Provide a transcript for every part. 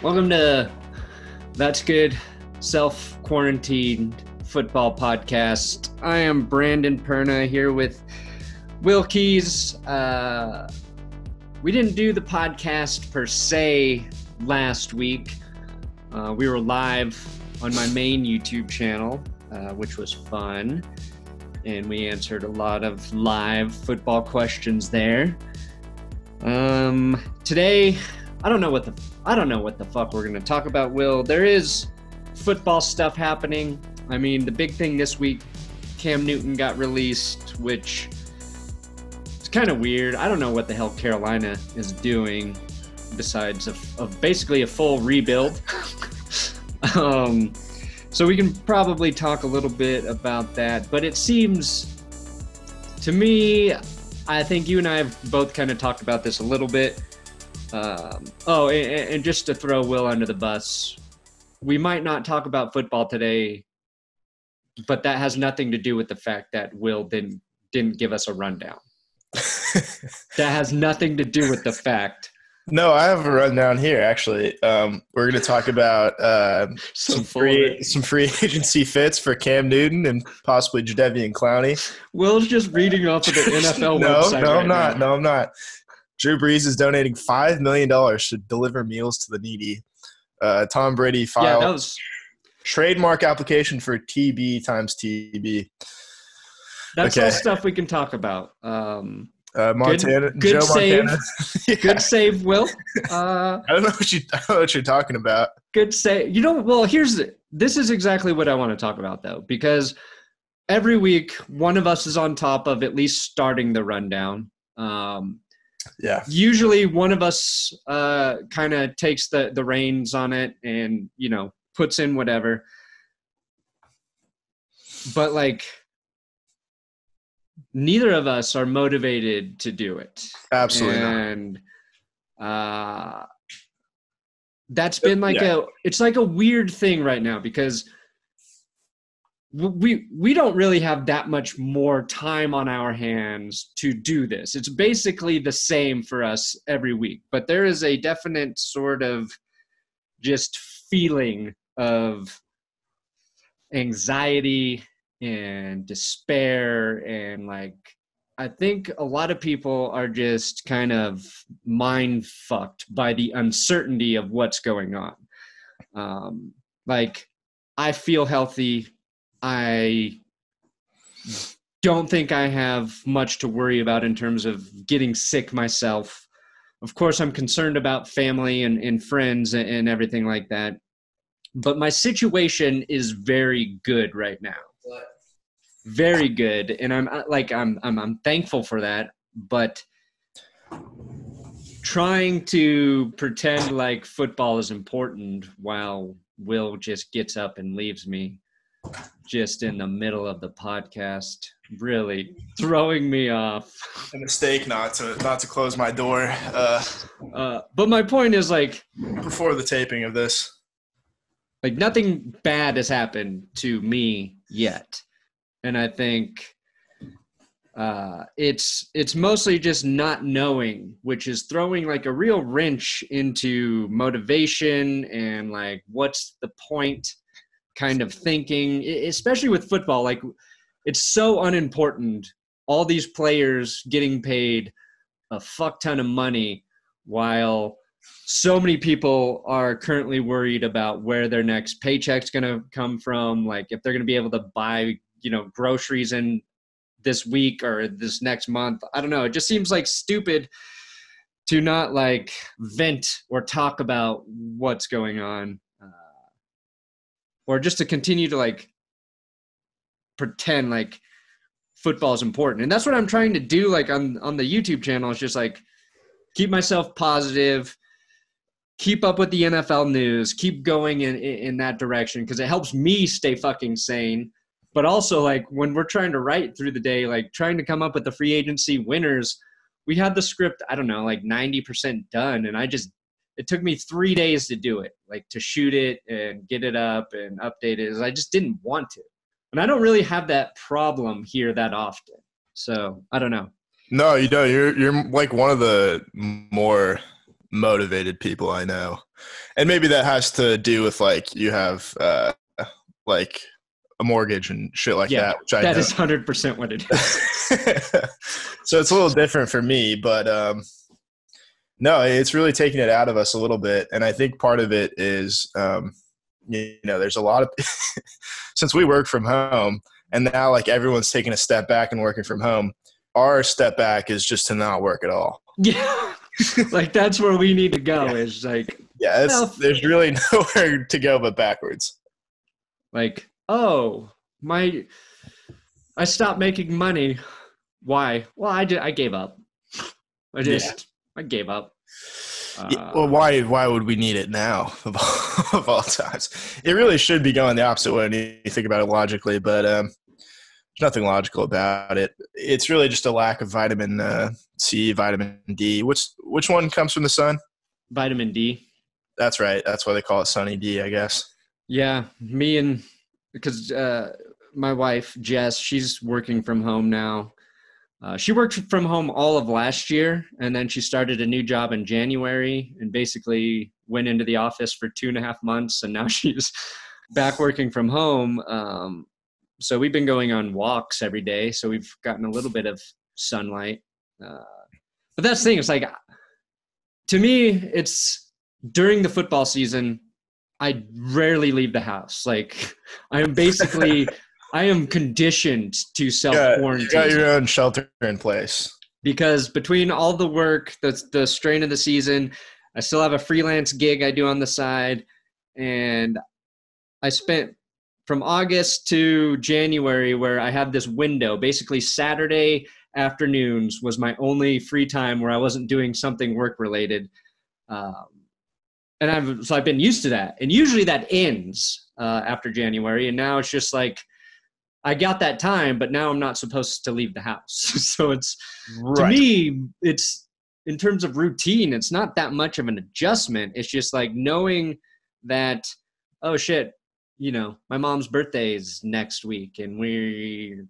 Welcome to That's Good Self-Quarantined Football Podcast. I am Brandon Perna here with Will Keys. We didn't do the podcast per se last week. We were live on my main YouTube channel, which was fun. And we answered a lot of live football questions there. Today, I don't know what the fuck we're gonna talk about, Will. There is football stuff happening. I mean, the big thing this week, Cam Newton got released, which is kind of weird. I don't know what the hell Carolina is doing besides of basically a full rebuild. So we can probably talk a little bit about that, but it seems to me, I think you and I have both kind of talked about this a little bit. And just to throw Will under the bus, we might not talk about football today, but that has nothing to do with the fact that Will didn't give us a rundown. That has nothing to do with the fact. No, I have a rundown here, actually. We're going to talk about some free agency fits for Cam Newton and possibly Jadeveon Clowney. Will's just reading off of the NFL website. No, I'm not. Drew Brees is donating $5 million to deliver meals to the needy. Tom Brady filed trademark application for TB times TB. That's all stuff we can talk about. Montana, good Joe save. Montana. Yeah. Good save, Will. I don't know what you're talking about. Good save. This is exactly what I want to talk about, though, because every week one of us is on top of at least starting the rundown. Yeah. Usually one of us kind of takes the reins on it and, puts in whatever. But, neither of us are motivated to do it. Absolutely and, that's been it's like a weird thing right now because we don't really have that much more time on our hands to do this. It's basically the same for us every week, but there is a definite sort of just feeling of anxiety and despair. And I think a lot of people are just kind of mind fucked by the uncertainty of what's going on. I feel healthy. I don't think I have much to worry about in terms of getting sick myself. Of course, I'm concerned about family and friends and everything like that. But my situation is very good right now. Very good. And I'm thankful for that. But trying to pretend like football is important while Will just gets up and leaves me just in the middle of the podcast, really throwing me off. A mistake not to close my door. But my point is before the taping of this, nothing bad has happened to me yet, and I think it's mostly just not knowing, which is throwing a real wrench into motivation and what's the point kind of thinking, especially with football. It's so unimportant, all these players getting paid a fuck ton of money while so many people are currently worried about where their next paycheck's going to come from, if they're going to be able to buy groceries in this week or this next month. I don't know, it just seems stupid to not vent or talk about what's going on. Or just to continue to pretend football is important. And that's what I'm trying to do on the YouTube channel. It's just keep myself positive, keep up with the NFL news, keep going in that direction because it helps me stay fucking sane. But also when we're trying to write through the day, trying to come up with the free agency winners, we had the script, 90% done. And it took me 3 days to do it, to shoot it and get it up and update it. I just didn't want to. And I don't really have that problem here that often. So I don't know. No, you don't. You're one of the more motivated people I know. And maybe that has to do with like you have like a mortgage and shit like that. Which that is 100% what it is. So it's a little different for me, but no, it's really taking it out of us a little bit. And I think part of it is, there's a lot of – since we work from home and now like everyone's taking a step back and working from home, our step back is just to not work at all. Yeah. Like that's where we need to go is like – there's really nowhere to go but backwards. Like, oh, I stopped making money. Why? Well, I gave up. I gave up. Well, why would we need it now of all times? It really should be going the opposite way when you think about it logically, but there's nothing logical about it. It's really just a lack of vitamin C, vitamin D. Which one comes from the sun? Vitamin D. That's right. That's why they call it Sunny D, I guess. Yeah, because my wife, Jess, she's working from home now. She worked from home all of last year, and then she started a new job in January and basically went into the office for 2.5 months, and now she's back working from home. So we've been going on walks every day, so we've gotten a little bit of sunlight. But that's the thing. It's like, to me, it's during the football season, I rarely leave the house. Like I am conditioned to self-quarantine. You got your own shelter in place. Because between all the work, the strain of the season, I still have a freelance gig I do on the side. And I spent from August to January where I have this window. Basically Saturday afternoons was my only free time where I wasn't doing something work-related. And I've been used to that. And usually that ends after January. And now it's just like, I got that time, but now I'm not supposed to leave the house. So it's, to me, it's in terms of routine, it's not that much of an adjustment. It's just like knowing that, oh shit, my mom's birthday is next week and we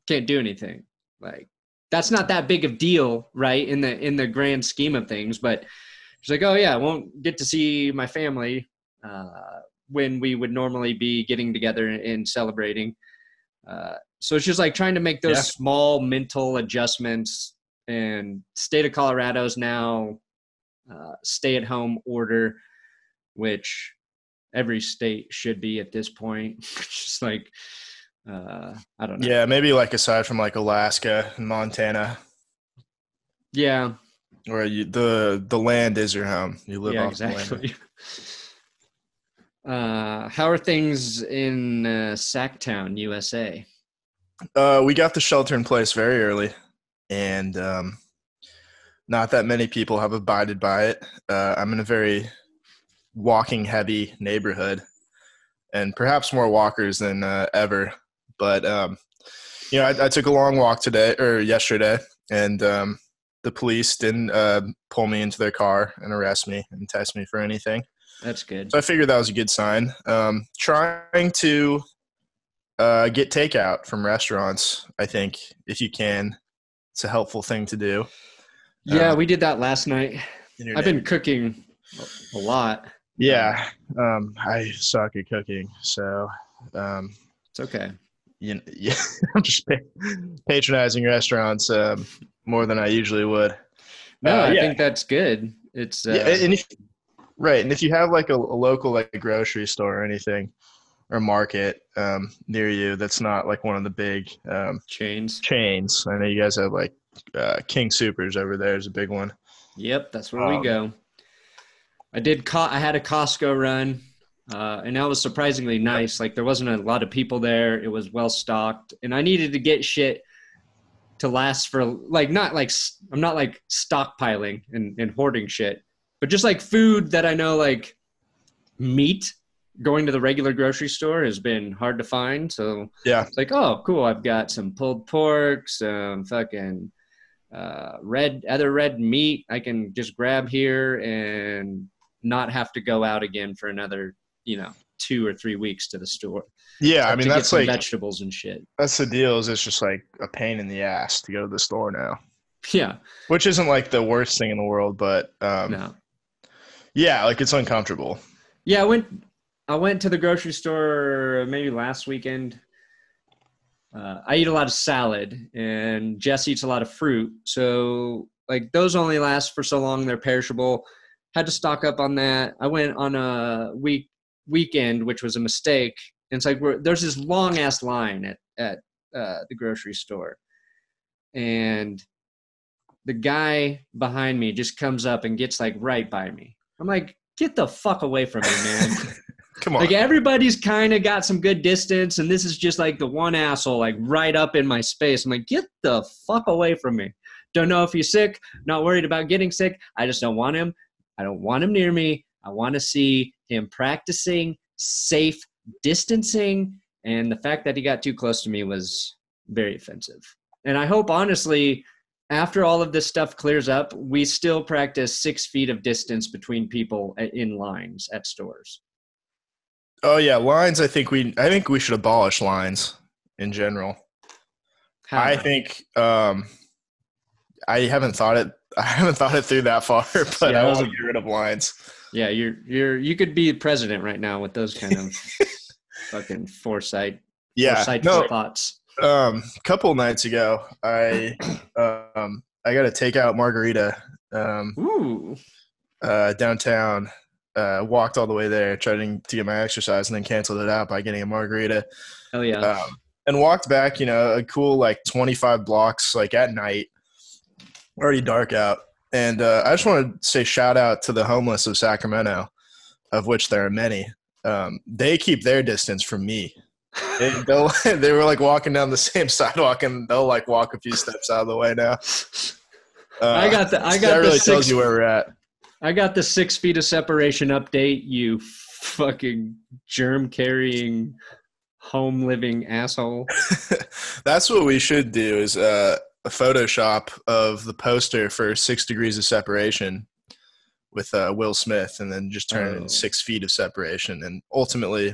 can't do anything. Like that's not that big of deal, right? In the grand scheme of things, but it's like, oh yeah, I won't get to see my family when we would normally be getting together and celebrating. So it's just like trying to make those small mental adjustments. And state of Colorado's now stay-at-home order, which every state should be at this point. It's just like, I don't know. Yeah, maybe like aside from like Alaska and Montana. Yeah. Where the land is your home. You live off exactly. the land. How are things in Sacktown, USA? We got the shelter in place very early, and not that many people have abided by it. I'm in a very walking-heavy neighborhood, and perhaps more walkers than ever. But I took a long walk yesterday, and the police didn't pull me into their car and arrest me and test me for anything. That's good. So I figured that was a good sign. Trying to get takeout from restaurants, I think, if you can. It's a helpful thing to do. Yeah, we did that last night. I've been cooking a lot. Yeah, I suck at cooking, so it's okay. I'm just patronizing restaurants more than I usually would. No, I think that's good. It's and if you have like a local like a grocery store or anything or market near you that's not like one of the big chains. I know you guys have like King Supers over there is a big one. Yep, that's where we go. I had a Costco run, and that was surprisingly nice. Like there wasn't a lot of people there. It was well stocked, and I needed to get shit to last for like I'm not like stockpiling and hoarding shit, but just like food that I know, like meat. Going to the regular grocery store has been hard to find. So it's like, oh, cool. I've got some pulled pork, some fucking red meat I can just grab here and not have to go out again for another, 2 or 3 weeks to the store. Yeah, I mean, that's like vegetables and shit. That's the deal. Is it's just like a pain in the ass to go to the store now. Yeah. Which isn't like the worst thing in the world, but No. yeah, like it's uncomfortable. Yeah, I went to the grocery store maybe last weekend. I eat a lot of salad, and Jess eats a lot of fruit. So like those only last for so long; they're perishable. Had to stock up on that. I went on a weekend, which was a mistake. And it's like there's this long ass line at the grocery store, and the guy behind me just comes up and gets like right by me. I'm like, get the fuck away from me, man. Come on. Like everybody's kind of got some good distance, and this is just like the one asshole like right up in my space. I'm like, get the fuck away from me. Don't know if he's sick, not worried about getting sick. I just don't want him. I don't want him near me. I want to see him practicing safe distancing, and the fact that he got too close to me was very offensive. And I hope, honestly, after all of this stuff clears up, we still practice 6 feet of distance between people in lines at stores. Oh yeah, lines. I think we should abolish lines in general. How? I think I haven't thought it through that far, but yeah, I want to get rid of lines. Yeah, you could be president right now with those kind of fucking foresight thoughts. A couple of nights ago, I got a takeout margarita downtown. Walked all the way there, trying to get my exercise, and then canceled it out by getting a margarita. Oh yeah. And walked back, a cool like 25 blocks, like at night, already dark out. And I just want to say shout out to the homeless of Sacramento, of which there are many. They keep their distance from me. They were like walking down the same sidewalk, and they'll like walk a few steps out of the way now. That really tells you where we're at. I got the 6 feet of separation update, you fucking germ carrying home living asshole. That's what we should do is a Photoshop of the poster for 6 degrees of separation with Will Smith, and then just turn it into 6 feet of separation, and ultimately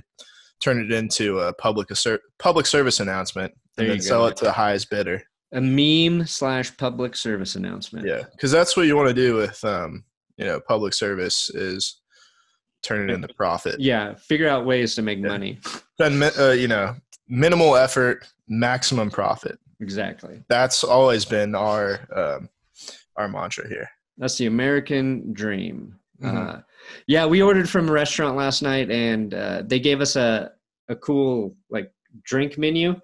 turn it into a public service announcement, and then sell it to the highest bidder. A meme / public service announcement. Yeah, because that's what you want to do with public service is turn it into profit. Yeah, figure out ways to make money. And minimal effort, maximum profit. Exactly. That's always been our mantra here. That's the American dream. Mm-hmm. Yeah, we ordered from a restaurant last night, and they gave us a cool like drink menu.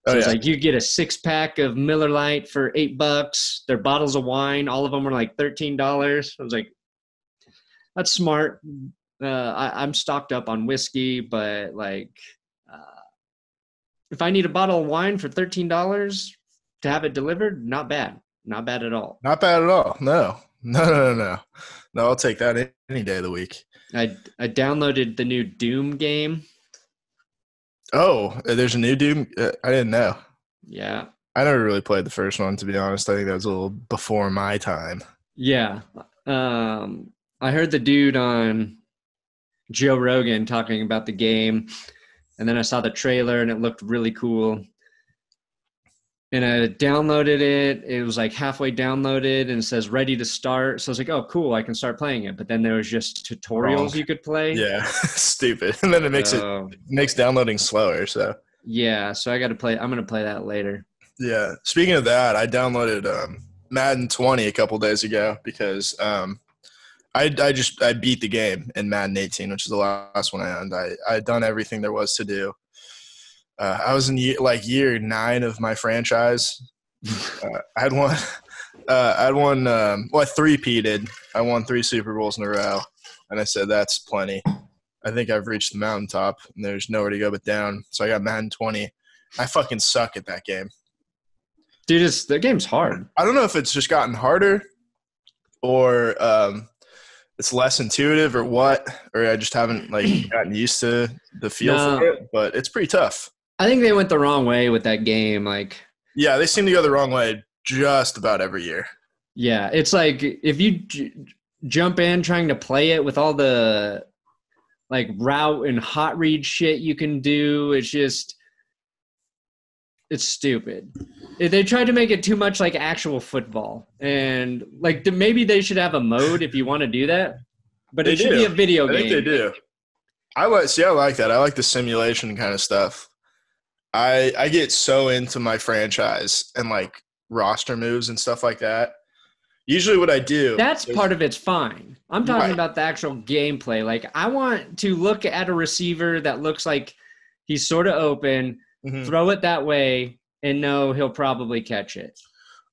So it's like you get a 6-pack of Miller Lite for $8. Their bottles of wine, all of them were like $13. I was like, that's smart. I'm stocked up on whiskey, but like, if I need a bottle of wine for $13 to have it delivered, not bad. Not bad at all. Not bad at all. No, I'll take that any day of the week. I downloaded the new Doom game. Oh, there's a new Doom? I didn't know. Yeah. I never really played the first one, to be honest. I think that was a little before my time. Yeah. I heard the dude on Joe Rogan talking about the game, and then I saw the trailer, and it looked really cool. And I downloaded it. It was like halfway downloaded, and it says ready to start. So I was like, oh, cool, I can start playing it. But then there was just tutorials you could play. Yeah, stupid. And then it makes downloading slower. So yeah, so I got to play. I'm going to play that later. Yeah. Speaking of that, I downloaded Madden 20 a couple days ago because I beat the game in Madden 18, which is the last one I owned. I'd done everything there was to do. I was in year 9 of my franchise. I'd won. I three-peated. I won 3 Super Bowls in a row, and I said that's plenty. I think I've reached the mountaintop, and there's nowhere to go but down. So I got Madden 20. I fucking suck at that game. Dude, the game's hard. I don't know if it's just gotten harder, or it's less intuitive, or what, or I just haven't gotten used to the feel for it. But it's pretty tough. I think they went the wrong way with that game. Yeah, they seem to go the wrong way just about every year. Yeah, it's like if you jump in trying to play it with all the route and hot read shit you can do, it's just It's stupid. They tried to make it too much like actual football, and like maybe they should have a mode if you want to do that. But it should be a video game. I think they do. I like that. I like the simulation kind of stuff. I get so into my franchise and like roster moves and stuff like that. Usually what I do. That's part of it's fine. I'm talking about the actual gameplay. Like I want to look at a receiver that looks like he's sort of open, throw it that way, and know he'll probably catch it.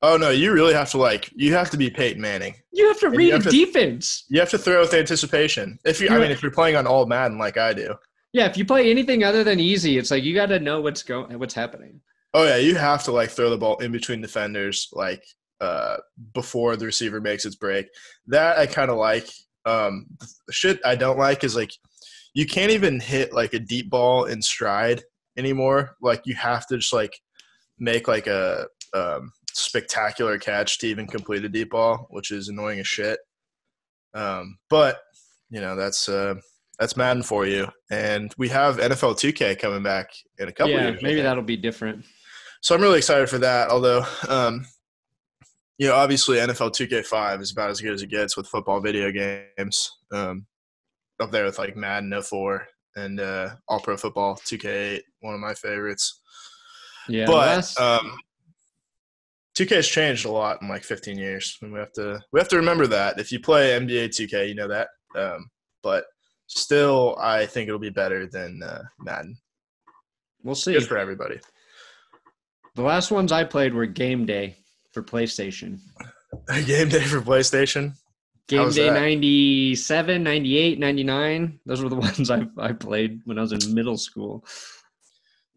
Oh, no, you really have to you have to be Peyton Manning. You have to read a defense. You have to throw with anticipation. If you're playing on old Madden like I do. Yeah, if you play anything other than easy, it's like you got to know what's happening. Oh, yeah, you have to throw the ball in between defenders before the receiver makes its break. That I kind of like. The shit I don't like is you can't even hit a deep ball in stride anymore. You have to just make a spectacular catch to even complete a deep ball, which is annoying as shit. But that's Madden for you. And we have NFL 2K coming back in a couple years. Yeah, maybe that'll be different. So I'm really excited for that. Although, obviously NFL 2K5 is about as good as it gets with football video games. Up there with Madden 04 and All Pro Football 2K8, one of my favorites. Yeah, but 2K has changed a lot in 15 years, and we have to remember that. If you play NBA 2K, you know that. But still, I think it'll be better than Madden. We'll see. Good for everybody. The last ones I played were Game Day for PlayStation. Game Day for PlayStation? Game Day 97, 98, 99. Those were the ones I played when I was in middle school.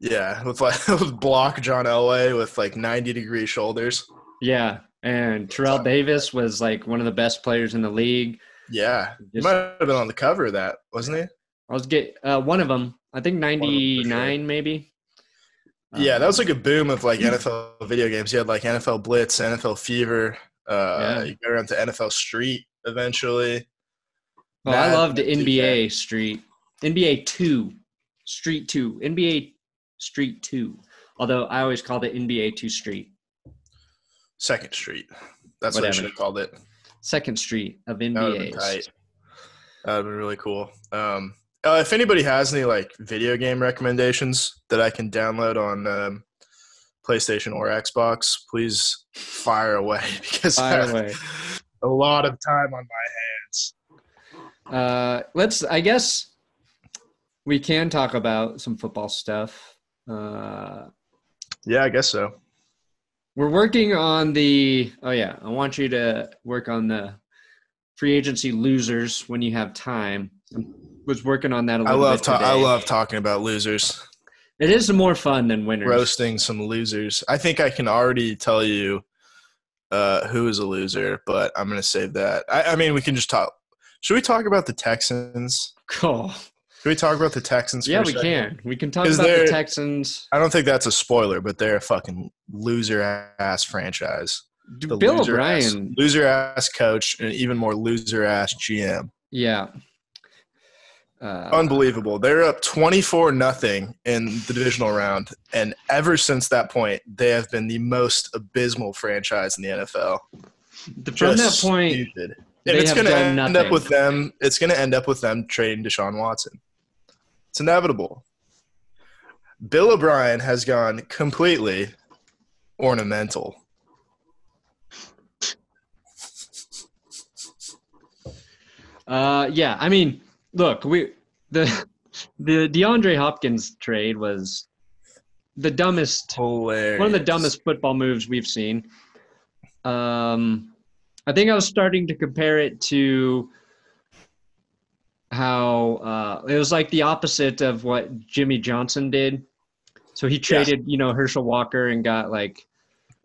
Yeah, with block John Elway with 90-degree shoulders. Yeah, and Terrell Davis was one of the best players in the league. Yeah, he might have been on the cover of that, wasn't he? I was one of them. I think 99 maybe. Yeah, that was a boom of NFL video games. You had NFL Blitz, NFL Fever. You got around to NFL Street eventually. Oh, I loved NBA Street. NBA 2. Street 2. NBA Street 2. Although I always called it NBA 2 Street. Second Street. That's what I should have called it. Second Street of NBA. That would have been tight. That would have been really cool. If anybody has any video game recommendations that I can download on PlayStation or Xbox, please fire away because I have a lot of time on my hands. I guess we can talk about some football stuff. Yeah, I guess so. We're working on I want you to work on the free agency losers when you have time. I was working on that a little bit today. I love talking about losers. It is more fun than winners. Roasting some losers. I think I can already tell you who is a loser, but I'm going to save that. I mean, we can just talk. Should we talk about the Texans? Cool. Can we talk about the Texans? Yeah, we can. We can talk about the Texans. I don't think that's a spoiler, but they're a fucking loser-ass franchise. Bill O'Brien. Loser-ass coach and even more loser-ass GM. Yeah. Unbelievable. They're up 24-0 in the divisional round, and ever since that point, they have been the most abysmal franchise in the NFL. From that point, stupid. And it's going to end up with them. It's going to end up with them trading Deshaun Watson. It's inevitable. Bill O'Brien has gone completely ornamental. Yeah, I mean, look, the DeAndre Hopkins trade was the dumbest, hilarious. One of the dumbest football moves we've seen. I think I was starting to compare it to how it was the opposite of what Jimmy Johnson did. So he traded, Herschel Walker and got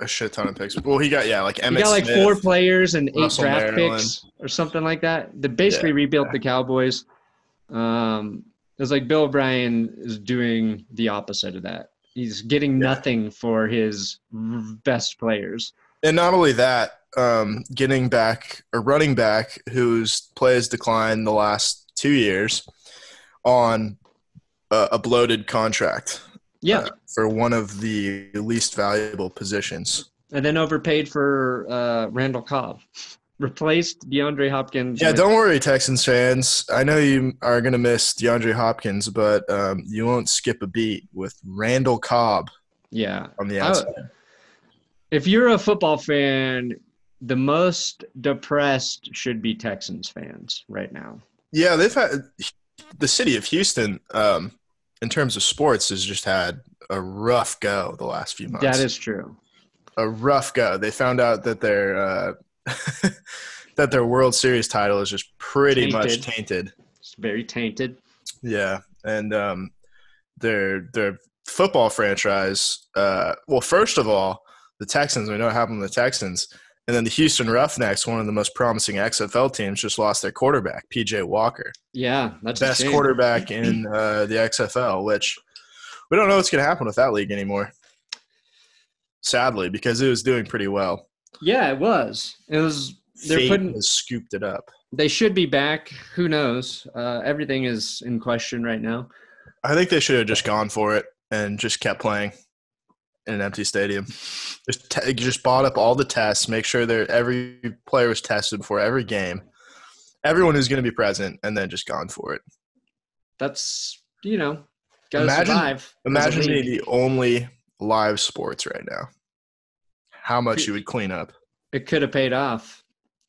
a shit ton of picks. Well, he got Emmitt he got Smith, 4 players and 8 Russell draft Maryland. picks or something like that. They basically rebuilt the Cowboys. It was Bill O'Brien is doing the opposite of that. He's getting nothing for his best players. And not only that, getting back a running back whose play has declined the last 2 years on a bloated contract. for one of the least valuable positions. And then overpaid for Randall Cobb. Replaced DeAndre Hopkins. Yeah, don't worry, Texans fans. I know you are going to miss DeAndre Hopkins, but you won't skip a beat with Randall Cobb on the outside. If you're a football fan, the most depressed should be Texans fans right now. Yeah, they've had – the city of Houston, in terms of sports, has just had a rough go the last few months. That is true. A rough go. They found out that their that their World Series title is just pretty much tainted. It's very tainted. Yeah, and their football franchise. Well, first of all, the Texans. We know what happened to the Texans, and then the Houston Roughnecks, one of the most promising XFL teams, just lost their quarterback, PJ Walker. Yeah, that's best quarterback in the XFL. Which we don't know what's going to happen with that league anymore. Sadly, because it was doing pretty well. Yeah, it was. It was. Has scooped it up. They should be back. Who knows? Everything is in question right now. I think they should have just gone for it and just kept playing in an empty stadium. Just bought up all the tests, make sure every player was tested before every game, everyone who's going to be present, and then just gone for it. That's, gotta survive. Imagine being the only live sports right now. How much you would clean up. It could have paid off.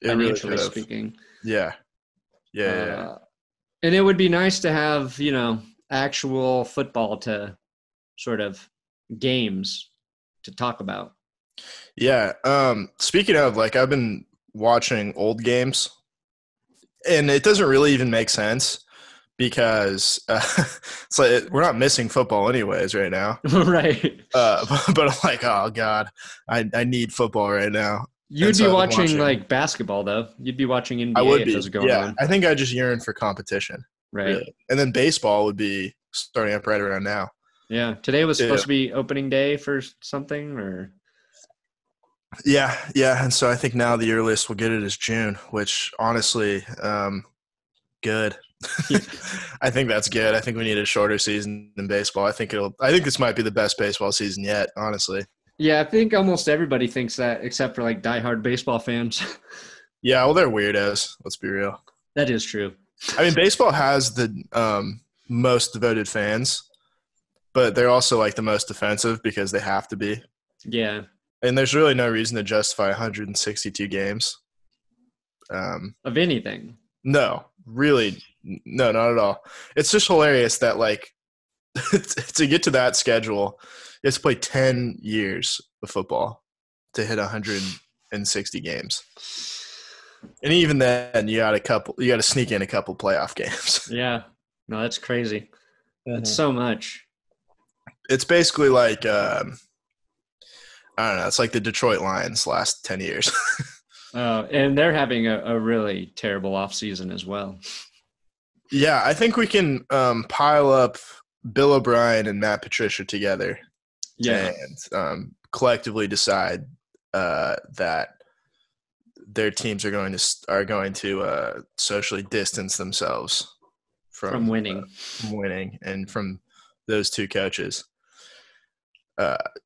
Financially really speaking. Yeah. And it would be nice to have, actual football to sort of games to talk about. Yeah. Speaking of, I've been watching old games, and it doesn't really even make sense because it's like we're not missing football anyways right now. Right. But I'm like, oh, God, I need football right now. You'd be watching basketball, though. You'd be watching NBA. I would be. If those going on. I think I just yearn for competition. Right. Really. And then baseball would be starting up right around now. Yeah. Today was supposed to be opening day for something, or? Yeah. And so I think now the earliest we'll get it is June, which honestly, good. I think that's good. I think we need a shorter season than baseball. I think this might be the best baseball season yet, honestly. Yeah, I think almost everybody thinks that, except for diehard baseball fans. Yeah, well, they're weirdos. Let's be real. That is true. I mean, baseball has the most devoted fans, but they're also the most defensive because they have to be. Yeah. And there's really no reason to justify 162 games. Of anything. No, really, no, not at all. It's just hilarious that to get to that schedule, you have to play 10 years of football to hit 160 games. And even then, you got to sneak in a couple playoff games. Yeah. No, that's crazy. That's so much. It's basically I don't know, it's like the Detroit Lions last 10 years. And they're having a really terrible offseason as well. Yeah, I think we can pile up Bill O'Brien and Matt Patricia together. Yeah. And collectively decide that their teams are going to socially distance themselves from winning. And from those two coaches.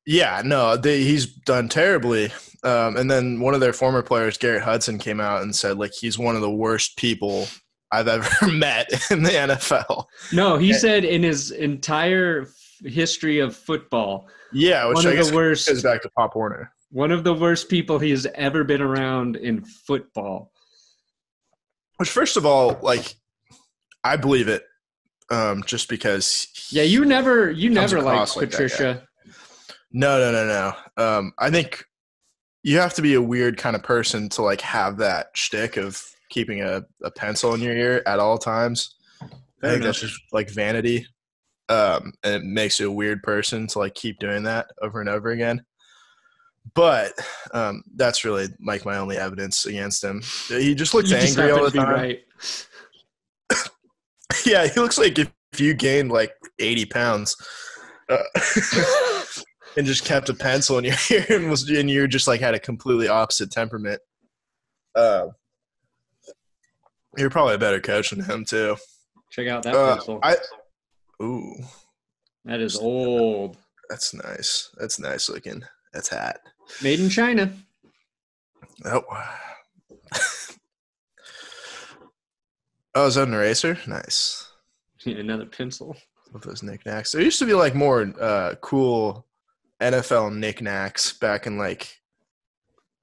He's done terribly. And then one of their former players, Garrett Hudson, came out and said he's one of the worst people I've ever met in the NFL. No, he said in his entire history of football. Yeah, which I guess goes back to Pop Warner. One of the worst people he has ever been around in football. Which, first of all, I believe it, just because. Yeah, you never liked Patricia. No. I think you have to be a weird kind of person to have that shtick of keeping a pencil in your ear at all times. I think that's just vanity. And it makes you a weird person to keep doing that over and over again. But that's really my only evidence against him. He just looks angry all the time. Right. Yeah, he looks like if you gained 80 pounds and just kept a pencil in your ear and you just had a completely opposite temperament. You're probably a better coach than him too. Check out that pencil. That is old. That's nice. That's nice looking. That's hat. Made in China. Oh. Oh, is that an eraser? Nice. Another pencil. With those knickknacks. There used to be like more cool NFL knickknacks back in like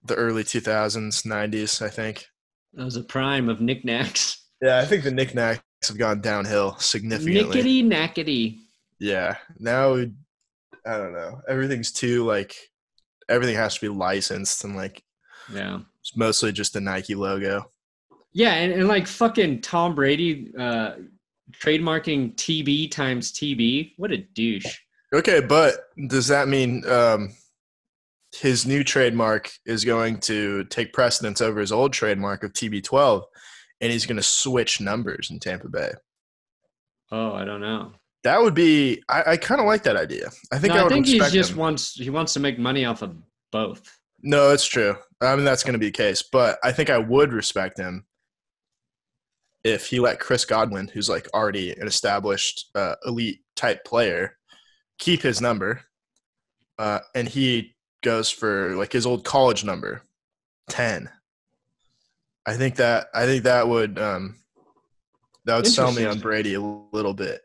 the early 2000s, 90s, I think. That was a prime of knickknacks. Yeah, I think the knickknacks have gone downhill significantly. Nickety knackety. Yeah. Now, I don't know. Everything's too like, everything has to be licensed and like, yeah, it's mostly just the Nike logo. Yeah, and like fucking Tom Brady trademarking TB times TB. What a douche. Okay, but does that mean his new trademark is going to take precedence over his old trademark of TB12, and he's going to switch numbers in Tampa Bay? Oh, I don't know. That would be – I kind of like that idea. I think he just wants to make money off of both. No, it's true. I mean, that's going to be the case. But I think I would respect him if he let Chris Godwin, who's like already an established elite type player, keep his number, and he goes for like his old college number, 10. I think that would sell me on Brady a little bit.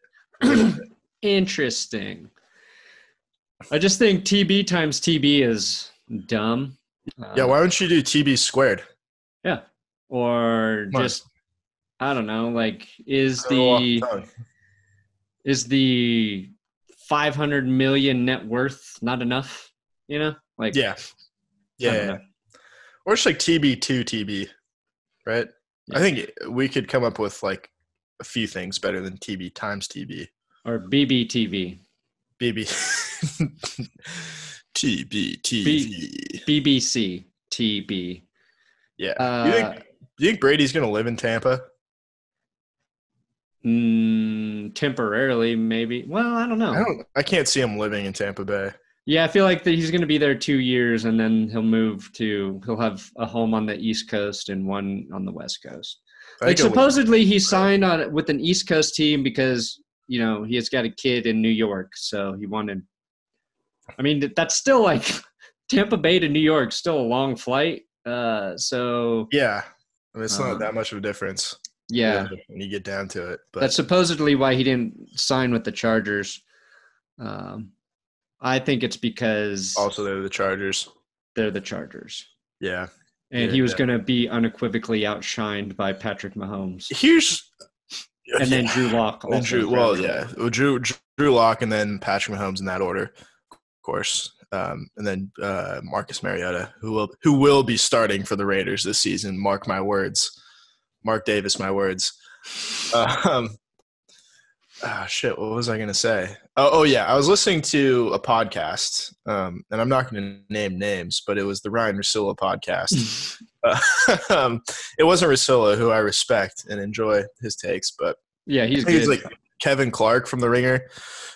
Interesting. I just think TB times TB is dumb. Yeah, why don't you do TB squared? Yeah, or just I don't know. Like, is the 500 million net worth not enough? You know, like yeah. Or just like TB2 TB, right? Yeah. I think we could come up with like a few things better than TB times TB. Or BBTV. BB. TBTV. BBC TB. Yeah. You think Brady's going to live in Tampa? Temporarily, maybe. Well, I don't know. I can't see him living in Tampa Bay. Yeah, I feel like he's going to be there 2 years, and then he'll have a home on the East Coast and one on the West Coast. Like supposedly he signed with an East Coast team because, you know, he has got a kid in New York. So he wanted, I mean, that's still like Tampa Bay to New York, still a long flight. So yeah, I mean, it's not that much of a difference. Yeah. When you get down to it. But that's supposedly why he didn't sign with the Chargers. I think it's because also they're the Chargers. They're the Chargers. Yeah. And he was going to be unequivocally outshined by Patrick Mahomes. And then Drew Lock. Drew Lock and then Patrick Mahomes in that order, of course. And then Marcus Mariota, who will be starting for the Raiders this season. Mark my words. Mark Davis, my words. Shit, what was I going to say? Oh, yeah. I was listening to a podcast, and I'm not going to name names, but it was the Ryan Russillo podcast. It wasn't Russillo, who I respect and enjoy his takes, but yeah, he's like Kevin Clark from The Ringer,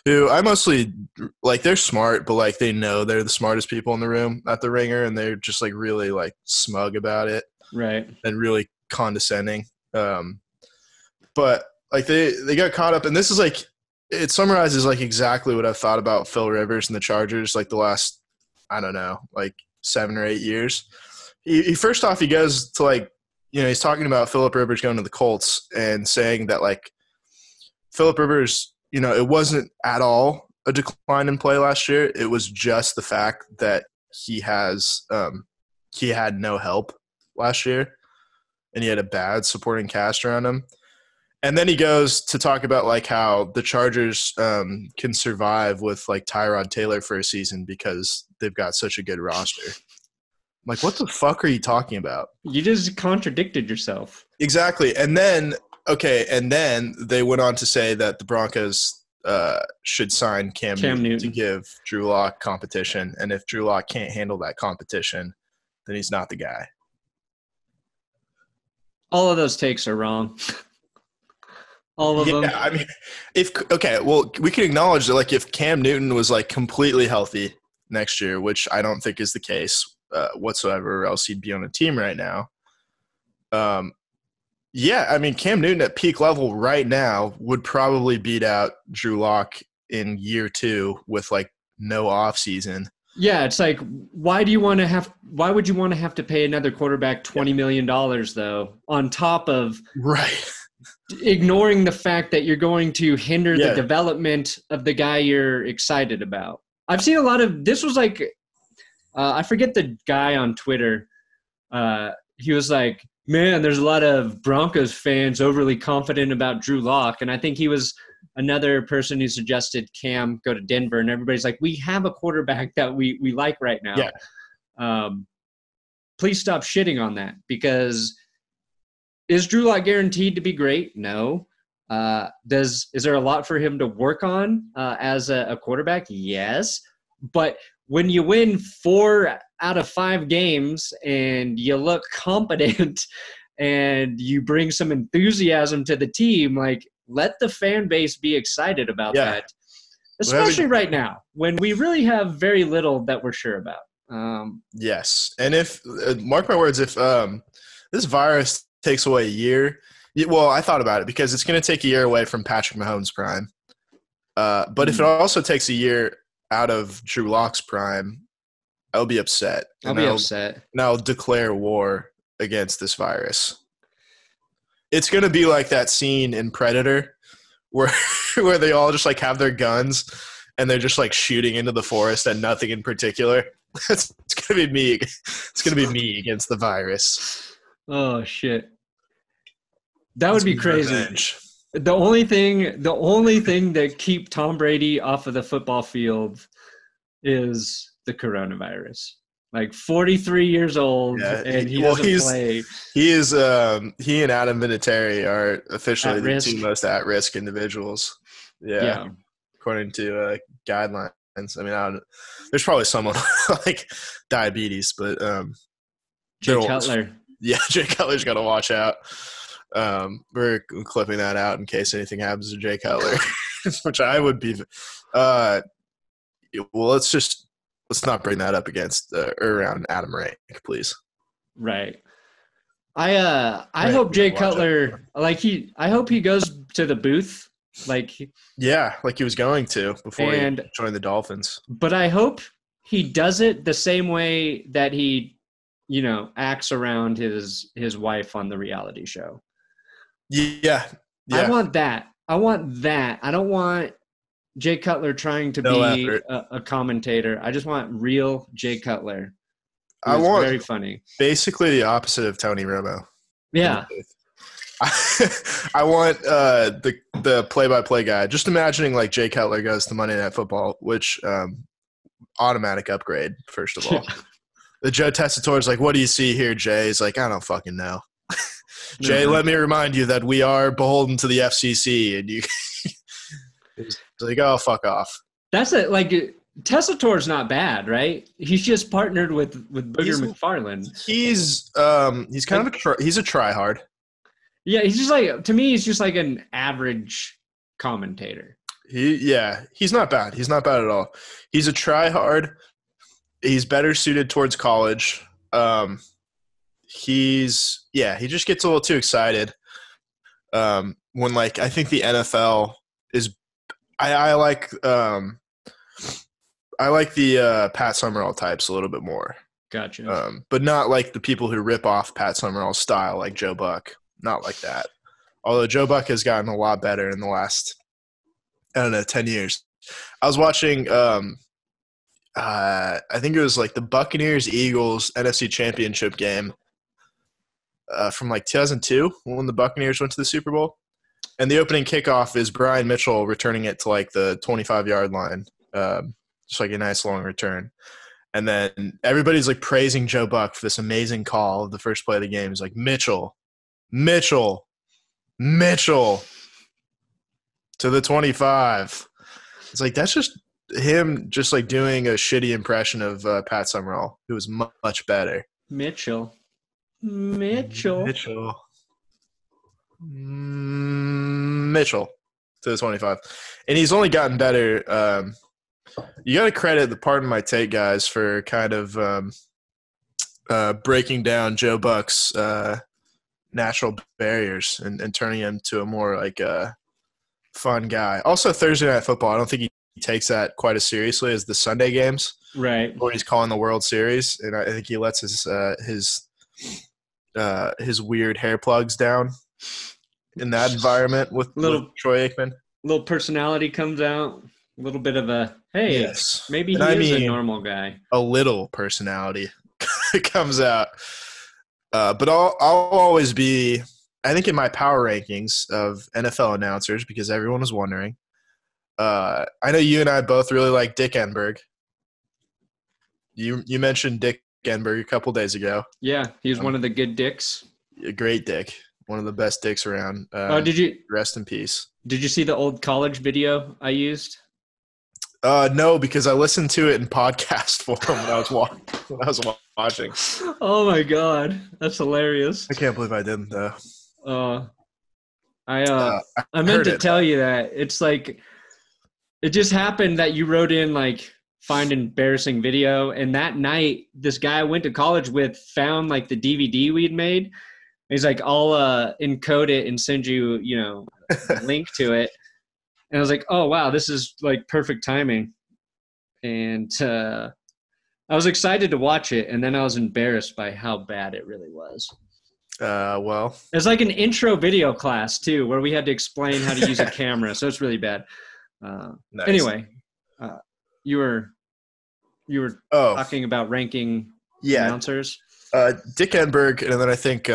who I mostly like. They're smart, but like they know they're the smartest people in the room at The Ringer, and they're just like really like smug about it, right? And really condescending. But like they got caught up, and this is like it summarizes like exactly what I've thought about Phil Rivers and the Chargers like the last, I don't know, like 7 or 8 years. He first off, he goes to like, you know, he's talking about Phillip Rivers going to the Colts and saying that like Phillip Rivers, you know, it wasn't at all a decline in play last year. It was just the fact that he had no help last year and he had a bad supporting cast around him. And then he goes to talk about like how the Chargers can survive with like Tyrod Taylor for a season because they've got such a good roster. I'm like, what the fuck are you talking about? You just contradicted yourself. Exactly. And then they went on to say that the Broncos should sign Cam Newton to give Drew Lock competition. And if Drew Lock can't handle that competition, then he's not the guy. All of those takes are wrong. All of them. Yeah, I mean, we can acknowledge that, like, if Cam Newton was like completely healthy next year, which I don't think is the case whatsoever, or else he'd be on a team right now. Yeah, I mean, Cam Newton at peak level right now would probably beat out Drew Lock in year 2 with like no off season. Yeah, it's like, why would you want to have to pay another quarterback $20 million though, on top of right ignoring the fact that you're going to hinder the development of the guy you're excited about? I've seen a lot of this. Was like, I forget the guy on Twitter. He was like, man, there's a lot of Broncos fans overly confident about Drew Lock. And I think he was another person who suggested Cam go to Denver. And everybody's like, we have a quarterback that we like right now. Yeah. Please stop shitting on that, because is Drew Lock guaranteed to be great? No. Is there a lot for him to work on as a quarterback? Yes. But when you win 4 out of 5 games and you look competent and you bring some enthusiasm to the team, like, let the fan base be excited about that. Especially right now when we really have very little that we're sure about. Yes. And if mark my words, if this virus takes away a year, well, I thought about it because it's going to take a year away from Patrick Mahomes' prime. But if it also takes a year out of Drew Lock's prime, I'll be upset. I'll be upset. And I'll declare war against this virus. It's going to be like that scene in Predator where they all just like have their guns and they're just like shooting into the forest at nothing in particular. It's going to be me. It's going to be me against the virus. Oh, shit. That would be crazy. Revenge. The only thing that keep Tom Brady off of the football field is the coronavirus. Like 43 years old, and he doesn't play. He is. He and Adam Vinatieri are officially the 2 most at-risk individuals. Yeah. According to guidelines. I mean, there's probably someone like diabetes, but Jay Cutler. Yeah, Jay Cutler's got to watch out. We're clipping that out in case anything happens to Jay Cutler, which I would be. Well, let's not bring that up against or around Adam Rank, please. Right. I hope Jay Cutler, I hope he goes to the booth, like he was going to before he joined the Dolphins. But I hope he does it the same way that he, acts around his wife on the reality show. Yeah. I want that. I don't want Jay Cutler trying to be a commentator. I just want real Jay Cutler. I want very funny. Basically the opposite of Tony Romo. Yeah. I want the play-by-play guy. Just imagining like Jay Cutler goes to Monday Night Football, which automatic upgrade, first of all. The Joe Tessitore's like, what do you see here, Jay? He's like, I don't fucking know. Jay, let me remind you that we are beholden to the FCC, and you it's like, oh, fuck off. That's it. Like, Tessitore's not bad, right? He's just partnered with Booger McFarland. He's kind of he's a tryhard. Yeah, he's just like, to me, he's just like an average commentator. He's not bad. He's not bad at all. He's a tryhard. He's better suited towards college. He just gets a little too excited. When like I think the NFL is, I like the Pat Summerall types a little bit more. Gotcha. But not like the people who rip off Pat Summerall's style, like Joe Buck. Not like that. Although Joe Buck has gotten a lot better in the last, 10 years. I was watching, I think it was like the Buccaneers-Eagles NFC Championship game from like 2002 when the Buccaneers went to the Super Bowl. And the opening kickoff is Brian Mitchell returning it to like the 25-yard line. Just like a nice long return. And then everybody's like praising Joe Buck for this amazing call of the first play of the game. It's like Mitchell to the 25. It's like that's just him just like doing a shitty impression of Pat Summerall, who was much better. Mitchell to the 25. And he's only gotten better. You got to credit the Pardon My Take guys for kind of breaking down Joe Buck's natural barriers and turning him to a more like fun guy. Also, Thursday Night Football, I don't think he takes that quite as seriously as the Sunday games, right? Or he's calling the World Series, and I think he lets his weird hair plugs down in that environment with Troy Aikman. Little personality comes out, a little bit of a hey, yes. Maybe he is a normal guy. A little personality comes out, but I'll always be. I think in my power rankings of NFL announcers, because everyone was wondering. I know you and I both really like Dick Enberg. You mentioned Dick Enberg a couple days ago. Yeah, he's one of the good dicks. A great dick. One of the best dicks around. Did you rest in peace? Did you see the old college video I used? No, because I listened to it in podcast form when I was watching. Oh my god, that's hilarious! I can't believe I didn't though. I meant to tell you that it's like it just happened that you wrote in like find embarrassing video, and that night this guy I went to college with found like the DVD we'd made. He's like, I'll encode it and send you, a link to it. And I was like, oh, wow, this is like perfect timing. And I was excited to watch it. And then I was embarrassed by how bad it really was. Well. It's like an intro video class, too, where we had to explain how to use a camera. So it's really bad. Nice. Anyway, you were talking about ranking announcers. Dick Enberg, and then I think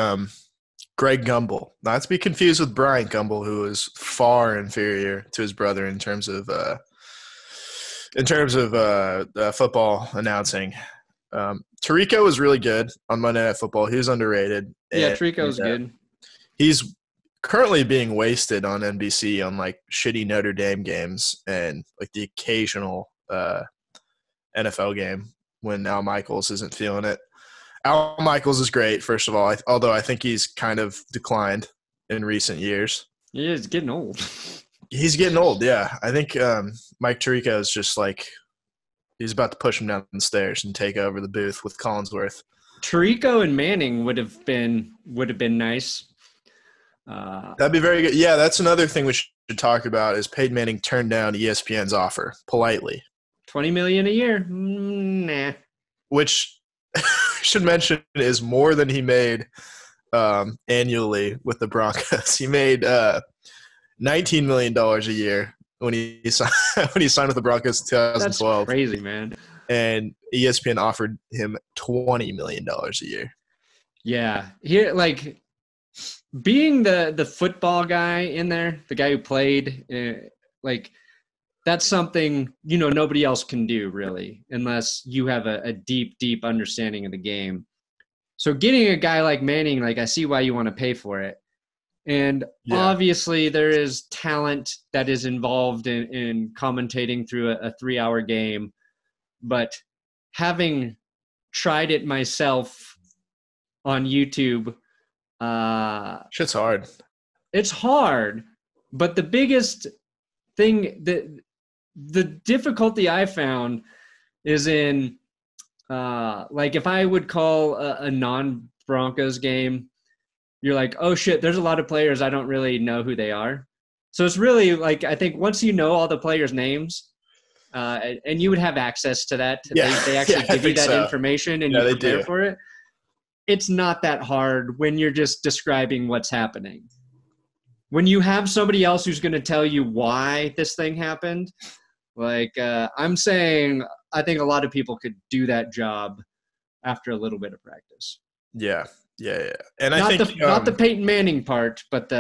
Greg Gumbel. Not to be confused with Brian Gumbel, who is far inferior to his brother in terms of football announcing. Tirico was really good on Monday Night Football. He was underrated. Yeah, Tirico was good. He's currently being wasted on NBC on like shitty Notre Dame games and like the occasional NFL game when Al Michaels isn't feeling it. Al Michaels is great, first of all, although I think he's kind of declined in recent years. Yeah, he's getting old. He's getting old, yeah. I think Mike Tirico is just like he's about to push him down the stairs and take over the booth with Collinsworth. Tirico and Manning would have been nice. That'd be very good. Yeah, that's another thing we should talk about is Peyton Manning turned down ESPN's offer politely. $20 million a year? Nah. Which should mention is more than he made annually with the Broncos. He made $19 million a year when he signed with the Broncos in 2012. That's crazy, man. And ESPN offered him $20 million a year. Yeah, here like being the football guy in there, the guy who played, like that's something nobody else can do really, unless you have a deep understanding of the game. So getting a guy like Manning, like I see why you want to pay for it. And obviously there is talent that is involved in commentating through a 3-hour game. But having tried it myself on YouTube, shit's hard. It's hard. But the biggest thing, the difficulty I found is in like if I would call a non-Broncos game, you're like, oh shit, there's a lot of players I don't really know who they are. So it's really like, I think once you know all the players' names, and you would have access to that, they actually give you that information and you prepare for it. It's not that hard when you're just describing what's happening. When you have somebody else who's going to tell you why this thing happened, like I'm saying, I think a lot of people could do that job after a little bit of practice. Yeah. And I think not the Peyton Manning part, but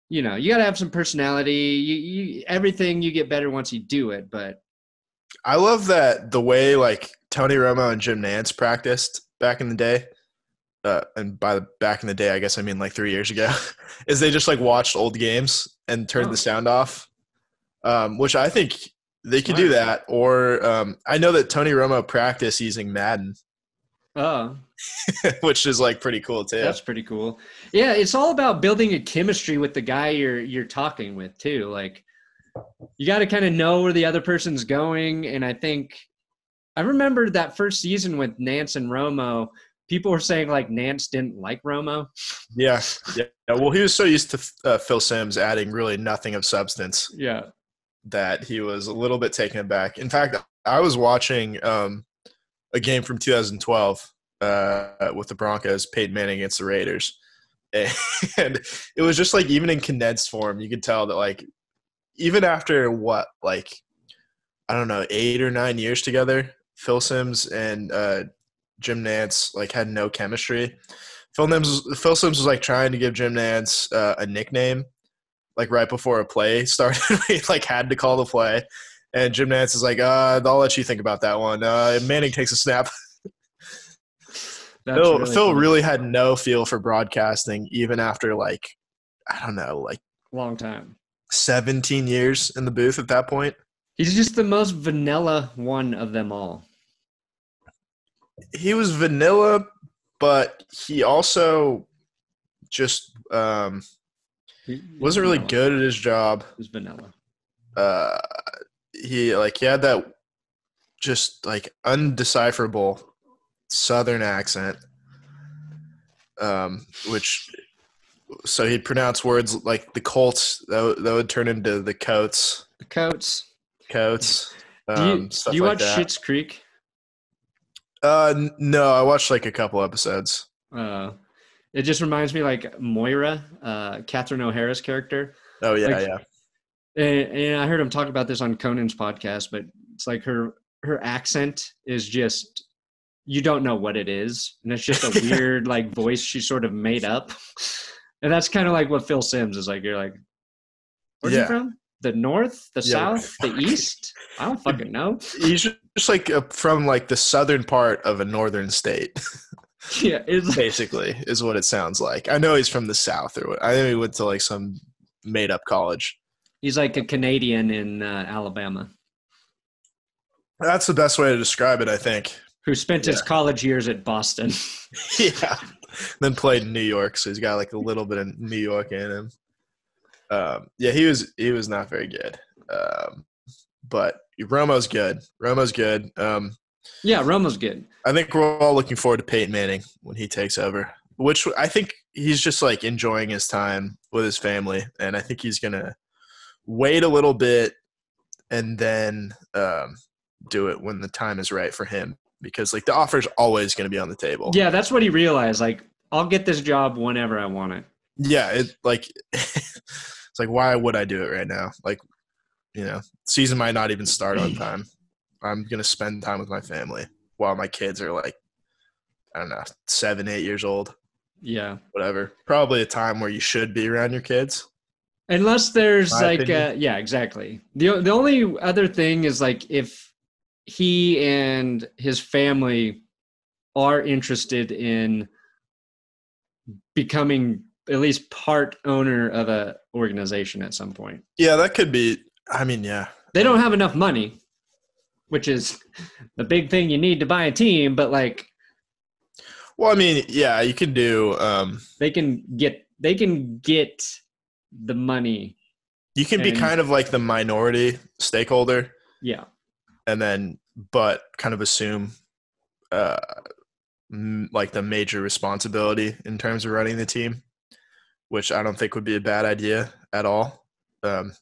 you got to have some personality. Everything you get better once you do it. But I love that the way like Tony Romo and Jim Nantz practiced back in the day. And by back in the day, I guess I mean like 3 years ago, is they just like watched old games and turned the sound off, which I think they could do that. Or I know that Tony Romo practiced using Madden. Oh, which is like pretty cool too. That's pretty cool. Yeah, it's all about building a chemistry with the guy you're talking with too. Like you got to kind of know where the other person's going. And I think I remember that first season with Nantz and Romo. People were saying like Nantz didn't like Romo. Yeah. Well, he was so used to Phil Simms adding really nothing of substance. Yeah. that he was a little bit taken aback. In fact, I was watching a game from 2012 with the Broncos, Peyton Manning against the Raiders. And it was just like, even in condensed form, you could tell that like, even after what, like, I don't know, 8 or 9 years together, Phil Simms and Jim Nantz like had no chemistry. Phil Simms was like trying to give Jim Nantz a nickname, like right before a play started. He like had to call the play, and Jim Nantz is like, "I'll let you think about that one." Manning takes a snap. Phil really had no feel for broadcasting, even after like, I don't know, like long time, 17 years in the booth at that point. He's just the most vanilla one of them all. He was vanilla, but he also just wasn't really good at his job. He was vanilla. He had that just like undecipherable Southern accent, so he'd pronounce words like the Colts that would turn into the Coats. The Coats. Do you watch Schitt's Creek? No, I watched like a couple episodes. It just reminds me like Moira, Catherine O'Hara's character. Oh yeah, yeah. And I heard him talk about this on Conan's podcast, but it's like her accent is just, you don't know what it is, and it's just a weird like voice she sort of made up. And that's kind of like what Phil Simms is like. You're like, where's he from? The north, the south, the east? I don't fucking know. He's just like from like the southern part of a northern state. Yeah, basically is what it sounds like. I know he's from the south, or what. I think he went to like some made up college. He's like a Canadian in Alabama. That's the best way to describe it, I think. Who spent his college years at Boston. Yeah. Then played in New York, so he's got like a little bit of New York in him. Yeah, he was not very good. But Romo's good. Yeah, Romo's good. I think we're all looking forward to Peyton Manning when he takes over, which I think he's just like enjoying his time with his family. And I think he's going to wait a little bit and then do it when the time is right for him, because like the offer's always going to be on the table. Yeah, that's what he realized. Like, I'll get this job whenever I want it. Yeah, it's like, why would I do it right now? Like, season might not even start on time. I'm going to spend time with my family while my kids are like, I don't know, 7, 8 years old. Yeah. Whatever. Probably a time where you should be around your kids. Unless there's like, yeah, exactly. The only other thing is like if he and his family are interested in becoming at least part owner of a organization at some point. Yeah, that could be. I mean, yeah. They don't have enough money, which is the big thing you need to buy a team, but like. Well, I mean, yeah, you can do. They can get the money. You can be kind of like the minority stakeholder. Yeah. And then, but kind of assume like the major responsibility in terms of running the team, which I don't think would be a bad idea at all.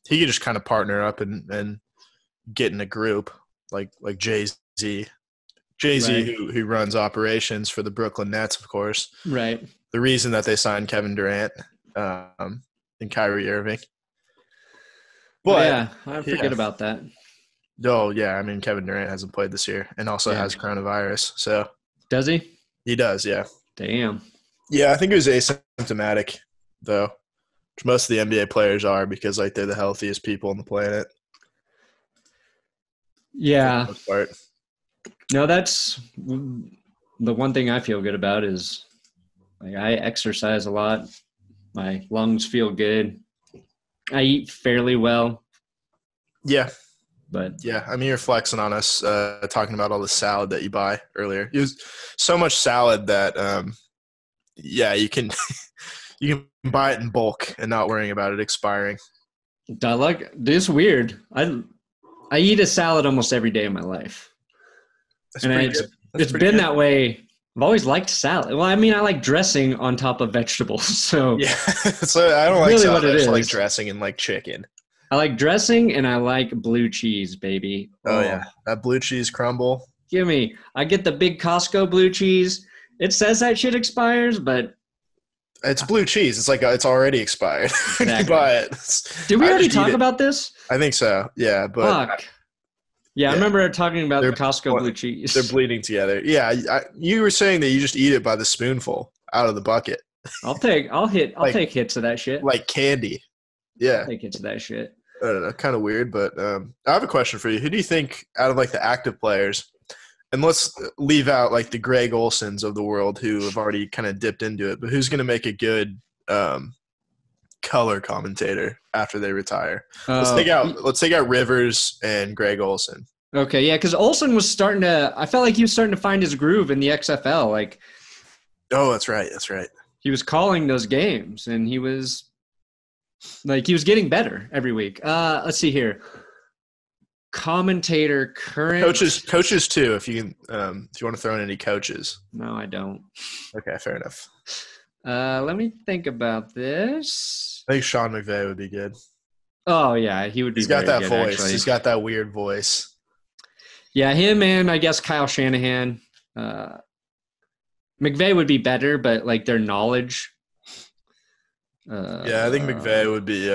He could just kind of partner up and get in a group like Jay-Z. Jay-Z, right. who runs operations for the Brooklyn Nets, of course. Right. The reason that they signed Kevin Durant and Kyrie Irving. But yeah, I forget about that. Oh, yeah. I mean, Kevin Durant hasn't played this year and also has coronavirus. So does he? He does, yeah. Damn. Yeah, I think it was asymptomatic, though. Which most of the NBA players are, because like they're the healthiest people on the planet. Yeah. For the most part. No, that's the one thing I feel good about is like I exercise a lot. My lungs feel good. I eat fairly well. Yeah. But yeah, I mean, you're flexing on us talking about all the salad that you buy earlier. It was so much salad that, you can you can buy it in bulk and not worrying about it expiring. It's weird. I eat a salad almost every day of my life. That's and it's been that way. I've always liked salad. Well, I mean, I like dressing on top of vegetables. So yeah, so I don't like really salad. What it is. I just like dressing and like chicken. I like dressing and I like blue cheese, baby. Oh yeah, that blue cheese crumble. Give me. I get the big Costco blue cheese. It says that shit expires, but it's blue cheese. It's like it's already expired. Exactly. You buy it. Did we already talk about this? I think so. Yeah, but fuck. Yeah, I remember talking about the Costco blue cheese. They're bleeding together. Yeah, you were saying that you just eat it by the spoonful out of the bucket. I'll take hits of that shit. Like candy. Yeah. I'll take hits of that shit. I don't know, kind of weird, but I have a question for you. Who do you think out of like the active players, and let's leave out like the Greg Olsons of the world who have already kind of dipped into it, but who's going to make a good color commentator after they retire? Let's take out Rivers and Greg Olson. Okay, yeah, because Olson was starting to – I felt like he was starting to find his groove in the XFL. Like, oh, that's right. That's right. He was calling those games, and he was getting better every week. Let's see here. Commentator, current coaches too. If you want to throw in any coaches. No, I don't. Okay, fair enough. Let me think about this. I think Sean McVay would be good. Oh yeah, he would be. He's got that good, voice. Actually. He's got that weird voice. Yeah, him and I guess Kyle Shanahan. McVay would be better, but like their knowledge. Yeah, I think McVay would be.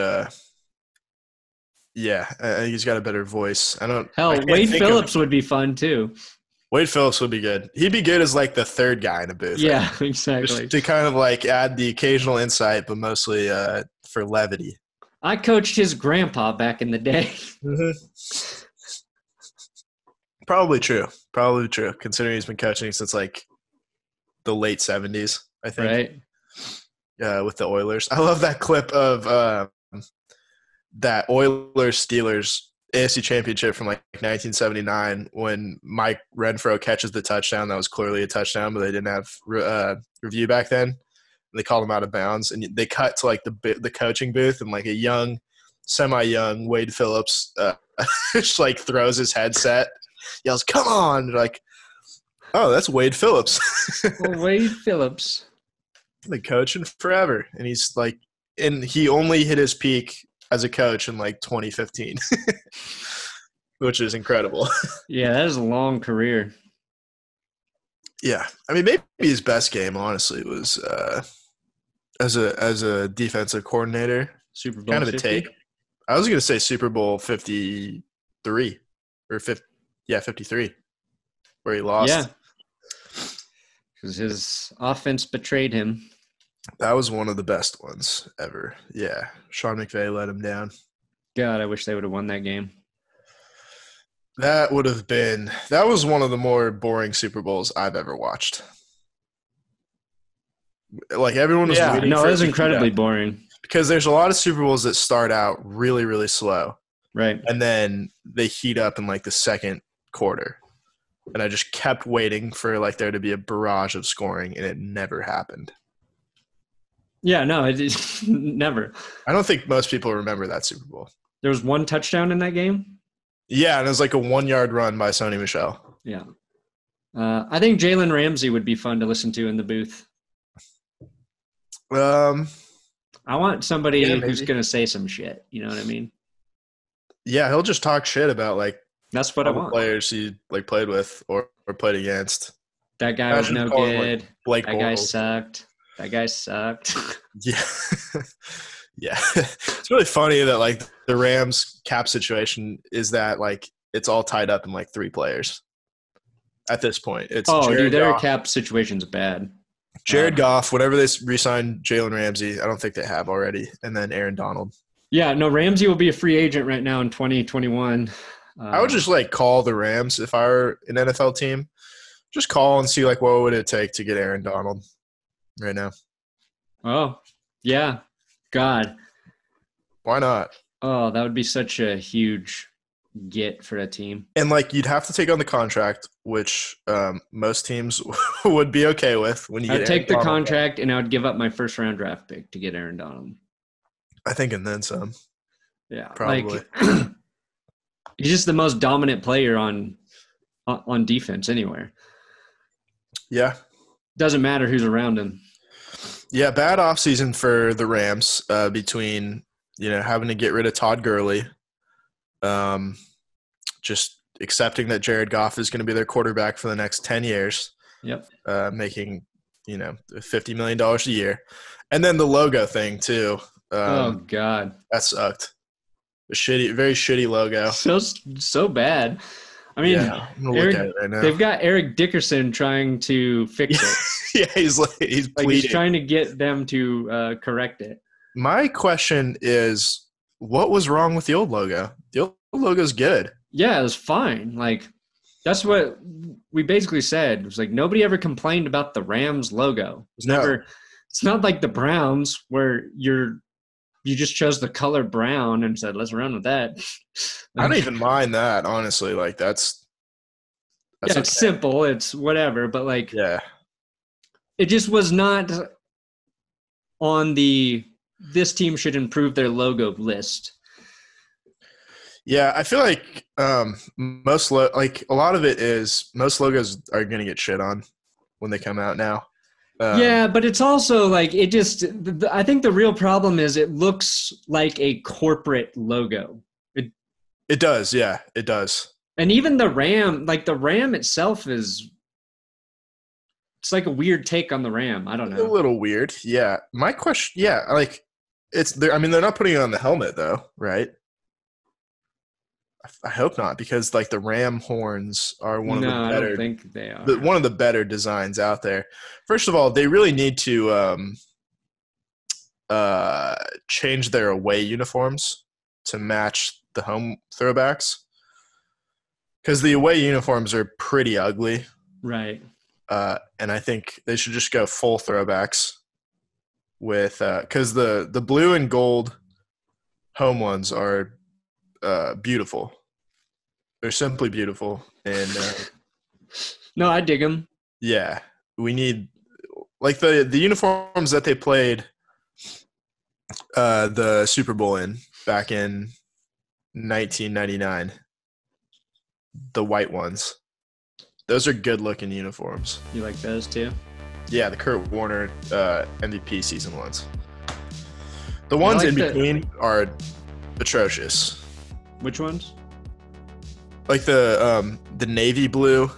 Yeah, I think he's got a better voice. Wade Phillips would be fun too. Wade Phillips would be good. He'd be good as like the third guy in a booth. Yeah, right? Exactly. Just to kind of like add the occasional insight, but mostly for levity. I coached his grandpa back in the day. Mm-hmm. Probably true. Considering he's been coaching since like the late 70s, I think. Right. With the Oilers. I love that clip of that Oilers-Steelers AFC Championship from like 1979 when Mike Renfro catches the touchdown. That was clearly a touchdown, but they didn't have review back then. They called him out of bounds, and they cut to like the coaching booth, and like a semi-young Wade Phillips just like throws his headset, yells, "Come on!" They're like, oh, that's Wade Phillips. Wade Phillips. Been coaching forever, and he's like, and he only hit his peak as a coach in like 2015, which is incredible. Yeah, that is a long career. Yeah, I mean, maybe his best game, honestly, was as a defensive coordinator. Super Bowl kind of 50? a take. I was going to say Super Bowl 53 or 53, where he lost. Yeah, because his offense betrayed him. That was one of the best ones ever. Yeah, Sean McVay let him down. God, I wish they would have won that game. That was one of the more boring Super Bowls I've ever watched. Like everyone was waiting for it. It was incredibly boring. Because there's a lot of Super Bowls that start out really, really slow. Right. And then they heat up in like the second quarter. And I just kept waiting for like there to be a barrage of scoring, and it never happened. Yeah, no, it never. I don't think most people remember that Super Bowl. There was one touchdown in that game? Yeah, and it was like a 1-yard run by Sony Michel. Yeah. I think Jalen Ramsey would be fun to listen to in the booth. I want somebody who's going to say some shit. You know what I mean? Yeah, he'll just talk shit about like that's what I want. Players he like played with or played against. That guy was no good. Like that guy sucked. That guy sucked. Yeah. Yeah. It's really funny that like the Rams cap situation is that like it's all tied up in like 3 players at this point. It's their cap situation's bad. Jared Goff, whenever they re-sign Jalen Ramsey, I don't think they have already, and then Aaron Donald. Yeah, no, Ramsey will be a free agent right now in 2021. I would just like call the Rams if I were an NFL team. Just call and see like what would it take to get Aaron Donald right now. Oh, yeah. God. Why not? Oh, that would be such a huge get for a team. And like you'd have to take on the contract, which most teams would be okay with when you I'd take the contract and I would give up my first round draft pick to get Aaron Donald. I think and then some. Yeah. Probably. Like, he's just the most dominant player on defense anywhere. Yeah. Doesn't matter who's around him. Yeah, bad offseason for the Rams between, having to get rid of Todd Gurley, just accepting that Jared Goff is going to be their quarterback for the next 10 years. Yep. Making, $50 million a year. And then the logo thing too. Oh God. That sucked. Very shitty logo. So bad. I mean, I'm gonna look at it right now. They've got Eric Dickerson trying to fix it. Yeah, he's pleading. He's trying to get them to correct it. My question is, what was wrong with the old logo? The old logo's good. Yeah, it was fine. That's what we basically said. It was nobody ever complained about the Rams logo. It's not like the Browns where you just chose the color brown and said, let's run with that. I don't even mind that, honestly. That's okay. It's simple. It's whatever. But it just was not on this team should improve their logo list. Yeah, I feel like most logos are going to get shit on when they come out now. Yeah, but it's also I think the real problem is it looks like a corporate logo. It does, yeah, it does. And even the Ram, the Ram itself it's like a weird take on the Ram. I don't know. A little weird, yeah. My question, they're not putting it on the helmet though, right? I hope not, because the Ram horns are one of the better. I don't think they are. One of the better designs out there. First of all, they really need to change their away uniforms to match the home throwbacks, because the away uniforms are pretty ugly. Right. And I think they should just go full throwbacks with because the blue and gold home ones are beautiful. They're simply beautiful. And no, I dig them. Yeah, we need the uniforms that they played the Super Bowl in back in 1999. The white ones. Those are good looking uniforms. You like those too? Yeah, the Kurt Warner MVP season ones. The ones in between are atrocious. Which ones? The navy blue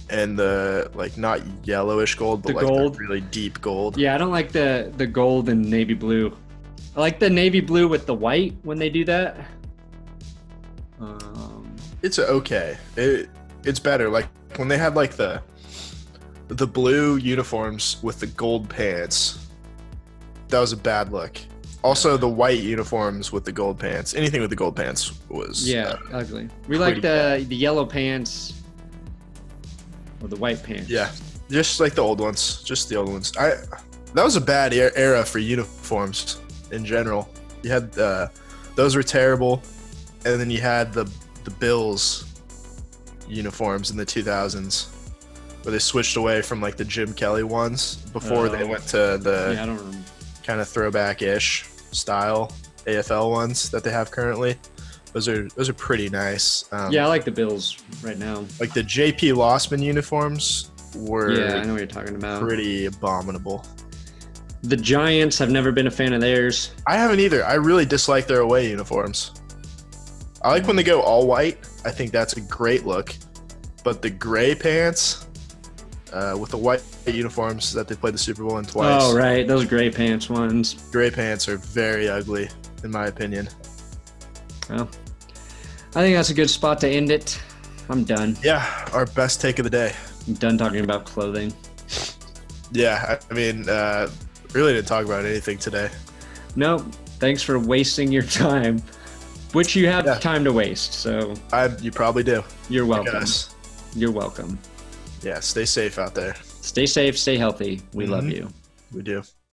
and the not yellowish gold, but the gold. The really deep gold. Yeah, I don't like the gold and navy blue. I like the navy blue with the white when they do that. It's okay. It's better. When they had the blue uniforms with the gold pants, that was a bad look. Also, the white uniforms with the gold pants. Anything with the gold pants was ugly. We like the yellow pants or the white pants. Yeah, just like the old ones. Just the old ones. That was a bad era for uniforms in general. You had those were terrible, and then you had the Bills uniforms in the 2000s, where they switched away from the Jim Kelly ones before they went to the I don't remember. Kind of throwback-ish style AFL ones that they have currently. Those are pretty nice. I like the Bills right now. The JP Lossman uniforms were I know what you're talking about. Pretty abominable. The Giants, I've never been a fan of theirs. I haven't either. I really dislike their away uniforms. I like when they go all white. I think that's a great look. But the gray pants with the white uniforms that they played the Super Bowl in twice. Oh, right. Those gray pants ones. Gray pants are very ugly, in my opinion. Well, I think that's a good spot to end it. I'm done. Yeah, our best take of the day. I'm done talking about clothing. Yeah, I mean, really didn't talk about anything today. No, thanks for wasting your time, which you have time to waste. So you probably do. You're welcome. You're welcome. Yeah, stay safe out there. Stay safe, stay healthy. We love you. We do.